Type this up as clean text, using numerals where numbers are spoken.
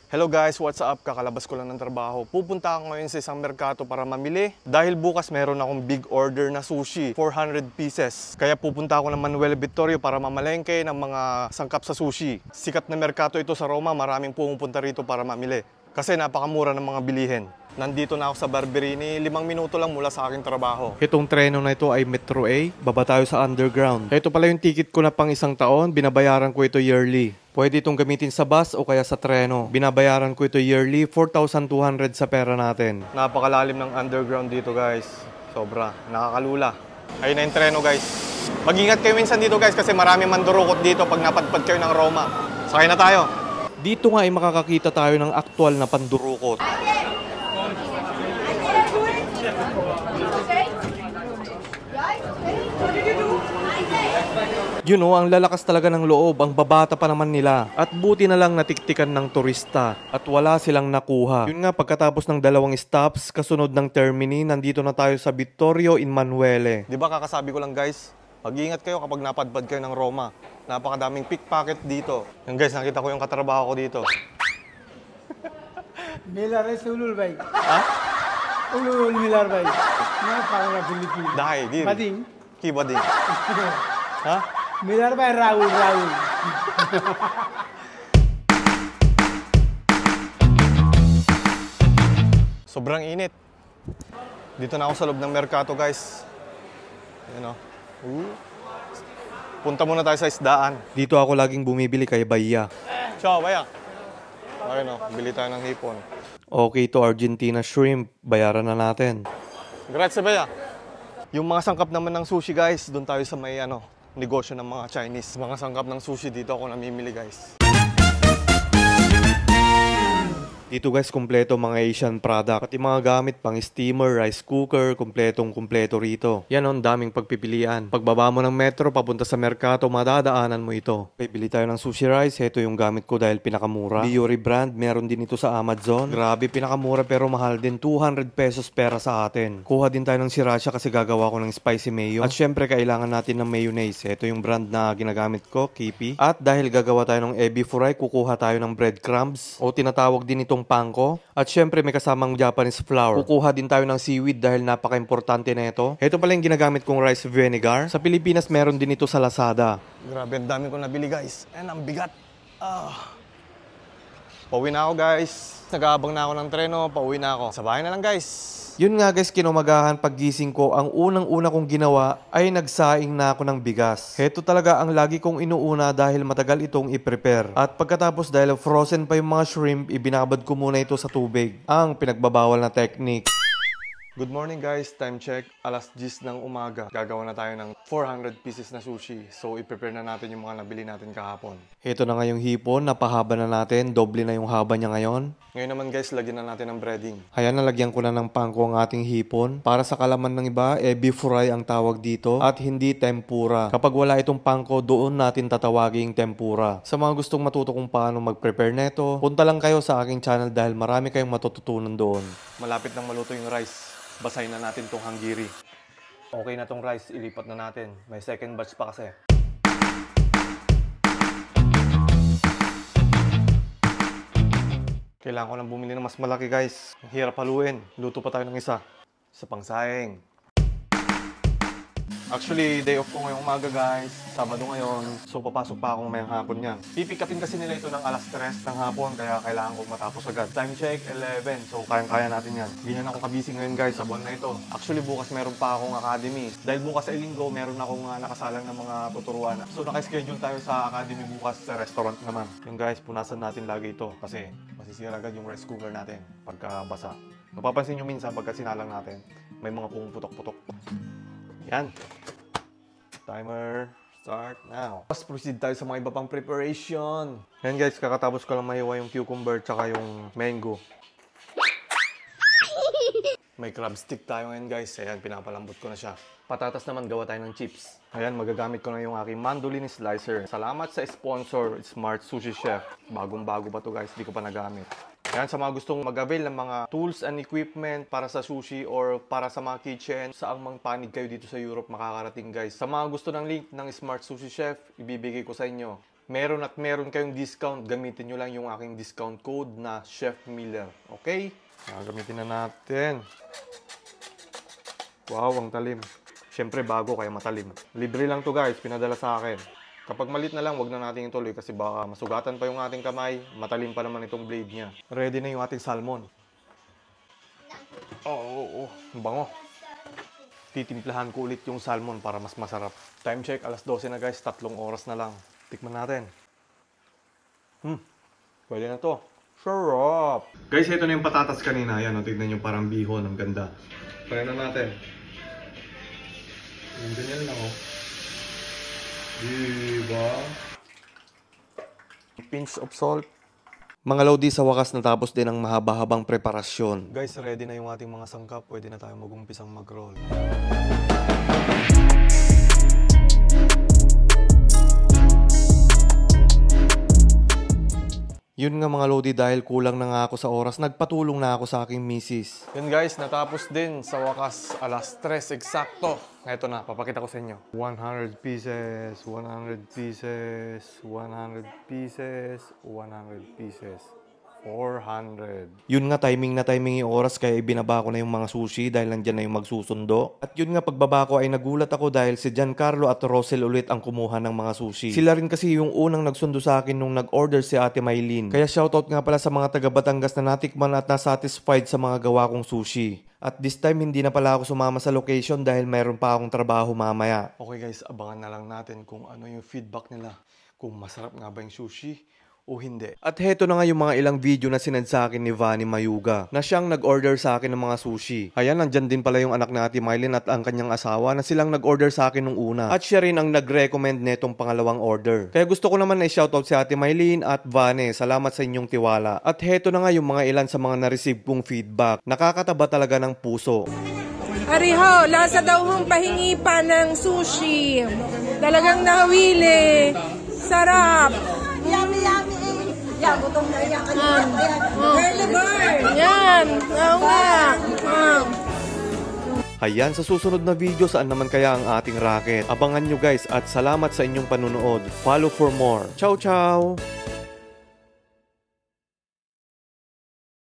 Hello guys, what's up? Kakalabas ko lang ng trabaho. Pupunta ako ngayon sa isang merkato para mamili. Dahil bukas meron akong big order na sushi, 400 pieces. Kaya pupunta ako ng Manuel Vittorio para mamalengke ng mga sangkap sa sushi. Sikat na merkato ito sa Roma, maraming pumupunta rito para mamili. Kasi napakamura ng mga bilihin. Nandito na ako sa Barberini, 5 minuto lang mula sa aking trabaho. Itong treno na ito ay Metro A, baba tayo sa Underground. Ito pala yung ticket ko na pang isang taon, binabayaran ko ito yearly. Pwede itong gamitin sa bus o kaya sa treno. Binabayaran ko ito yearly, 4,200 sa pera natin. Napakalalim ng underground dito guys. Sobra, nakakalula. Ayun na yung treno guys. Mag-ingat kayo minsan dito guys kasi marami mandurukot dito pag napadpad kayo ng Roma. Sakay na tayo. Dito nga ay makakakita tayo ng aktual na pandurukot. You know, ang lalakas talaga ng loob, ang babata pa naman nila. At buti na lang natiktikan ng turista at wala silang nakuha. Yun nga, pagkatapos ng 2 stops, kasunod ng Termini, nandito na tayo sa Vittorio Emanuele. Di ba kakasabi ko lang guys, mag-iingat kayo kapag napadpad kayo ng Roma. Napakadaming pickpocket dito. Yung guys, nakita ko yung katrabaho ko dito. Milar es ulul bay. Ha? Ulul milar bay. Na para Pilipino. Dahil, di. Bading. Kibading. Ha? Milar bay Raul. Sobrang init. Dito na ako sa loob ng merkato guys. Ayan o. Punta muna tayo sa isdaan. Dito ako laging bumibili kay Baya. Ciao, Baya. Ayun o, bili tayo ng hipon. Okay, to Argentina shrimp. Bayaran na natin. Grazie, Baya. Yung mga sangkap naman ng sushi guys, doon tayo sa may negosyo ng mga Chinese. Mga sangkap ng sushi dito ako namimili guys. Dito guys, kumpleto mga Asian product. Pati mga gamit pang steamer, rice cooker, kumpleto rito. Yan ang daming pagpipilian. Pagbaba mo ng metro, papunta sa merkato, madadaanan mo ito. Bili tayo ng sushi rice. Ito yung gamit ko dahil pinakamura. Biori brand, meron din ito sa Amazon. Grabe, pinakamura pero mahal din. 200 pesos pera sa atin. Kuha din tayo ng sriracha kasi gagawa ko ng spicy mayo. At syempre, kailangan natin ng mayonnaise. Ito yung brand na ginagamit ko, Kipi. At dahil gagawa tayo ng ebi fry, kukuha tayo ng breadcrumbs. O tinatawag din itong pangko. At syempre may kasamang Japanese flour. Kukuha din tayo ng seaweed dahil napaka-importante na ito. Ito pala yung ginagamit kong rice vinegar. Sa Pilipinas meron din ito sa Lazada. Grabe, ang dami kong nabili guys. And ang bigat. Pauwi na ako guys. Nag-aabang na ako ng treno. Pauwi na ako. Sa bahay na lang guys. Yun nga guys, kinumagahan paggising ko, ang unang-una kong ginawa ay nagsaing na ako ng bigas. Heto talaga ang lagi kong inuuna dahil matagal itong i-prepare. At pagkatapos dahil frozen pa yung mga shrimp, ibinabad ko muna ito sa tubig. Ang pinagbabawal na technique. Good morning guys, time check, alas 10 ng umaga. Gagawa na tayo ng 400 pieces na sushi. So i-prepare na natin yung mga nabili natin kahapon. Ito na nga yung hipon, napahaba na natin, doble na yung haba niya ngayon. Ngayon naman guys, lagyan na natin ng breading. Ayan, nalagyan ko na ng pangko ang ating hipon. Para sa kalaman ng iba, ebi fry ang tawag dito at hindi tempura. Kapag wala itong pangko, doon natin tatawaging tempura. Sa mga gustong matuto kung paano mag-prepare neto, punta lang kayo sa aking channel dahil marami kayong matututunan doon. Malapit nang maluto yung rice. Basahin na natin tong hanggiri. Okay na tong rice, ilipat na natin. May second batch pa kasi. Kailangan ko nang bumili ng mas malaki guys. Ang hirap haluin. Luto pa tayo ng isa. Sa pangsaing. Actually, day off ko ngayong umaga guys. Sabado ngayon. So papasok pa ako ngayong hapon niyan. Pipikapin kasi nila ito ng alas 3 ng hapon. Kaya kailangan kong matapos agad. Time check, 11. So kayang-kaya natin yan. Ganyan ako kabisi ngayon guys sa buwan na ito. Actually, bukas meron pa akong academy. Dahil bukas ay linggo, meron akong nakasalang ng mga tuturuan. So naka-schedule tayo sa academy bukas sa restaurant naman. Yung guys, punasan natin lagi ito. Kasi masisira agad yung rice cooker natin pagka basa. Mapapansin nyo minsan pagka sinalang natin, may mga pumuputok-putok. Yan. Timer. Start now. Let's proceed tayo sa mga iba pang preparation. Yan guys, kakatapos ko lang mahiwa yung cucumber tsaka yung mango. May crab stick tayo ngayon guys. Ayan, pinapalambot ko na siya. Patatas naman, gawa tayo ng chips. Ayan, magagamit ko na yung aking mandolin slicer. Salamat sa sponsor, Smart Sushi Chef. Bagong-bago pa to guys, di ko pa nagamit. Yan, sa mga gustong mag-avail ng mga tools and equipment para sa sushi or para sa mga kitchen, saang mang panig kayo dito sa Europe makakarating guys. Sa mga gusto ng link ng Smart Sushi Chef, ibibigay ko sa inyo. meron kayong discount, gamitin nyo lang yung aking discount code na Chef Miller. Okay? Gamitin na natin. Wow, ang talim. Siyempre bago kaya matalim. Libre lang to guys, pinadala sa akin. Kapag malit na lang, wag na natin ituloy kasi baka masugatan pa yung ating kamay. Matalim pa naman itong blade niya. Ready na yung ating salmon. Oo. Bango. Titimplahan ko ulit yung salmon para mas masarap. Time check, alas 12 na guys. 3 oras na lang. Tikman natin. Pwede na to. Sarap! Guys, ito na yung patatas kanina. Ayan, tignan nyo parang bihon. Ang ganda. Try na natin. Yung ganyan lang, oh. Diba? Pinch of salt. Mga lodi, sa wakas natapos din ang mahaba-habang preparasyon. Guys, ready na yung ating mga sangkap. Pwede na tayo mag-umpisang mag-roll. Yun nga mga lodi, dahil kulang na nga ako sa oras, nagpatulong na ako sa aking misis. Yun guys, natapos din sa wakas alas 3 eksakto. Ito na, papakita ko sa inyo. 100 pieces, 100 pieces, 100 pieces, 100 pieces. 400. Yun nga, timing na timing yung oras kaya ibinaba ko na yung mga sushi dahil nandyan na yung magsusundo. At yun nga, pagbaba ko ay nagulat ako dahil si Giancarlo at Rosel ulit ang kumuha ng mga sushi. Sila rin kasi yung unang nagsundo sa akin nung nag-order si Ate Maylin. Kaya shoutout nga pala sa mga taga Batangas na natikman at nasatisfied sa mga gawa kong sushi. At this time, hindi na pala ako sumama sa location dahil mayroon pa akong trabaho mamaya. Okay guys, abangan na lang natin kung ano yung feedback nila. Kung masarap nga ba yung sushi o hindi. At heto na nga yung mga ilang video na sinend sa akin ni Vanny Mayuga na siyang nag-order sa akin ng mga sushi. Ayan, nandyan din pala yung anak na Ate Mylin at ang kanyang asawa na silang nag-order sa akin nung una. At siya rin ang nag-recommend netong pangalawang order. Kaya gusto ko naman na i-shoutout si Ate Mylin at Vanny. Salamat sa inyong tiwala. At heto na nga yung mga ilan sa mga na-receive kong feedback. Nakakataba talaga ng puso. Ariho, lasa daw hong pahingi pa ng sushi. Talagang nahawili. Sarap. Yummy, yummy. Yan, gutom na yan. Early bird. Yan. Oo nga. Ayan, sa susunod na video saan naman kaya ang ating racket. Abangan nyo guys at salamat sa inyong panunood. Follow for more. Ciao, ciao!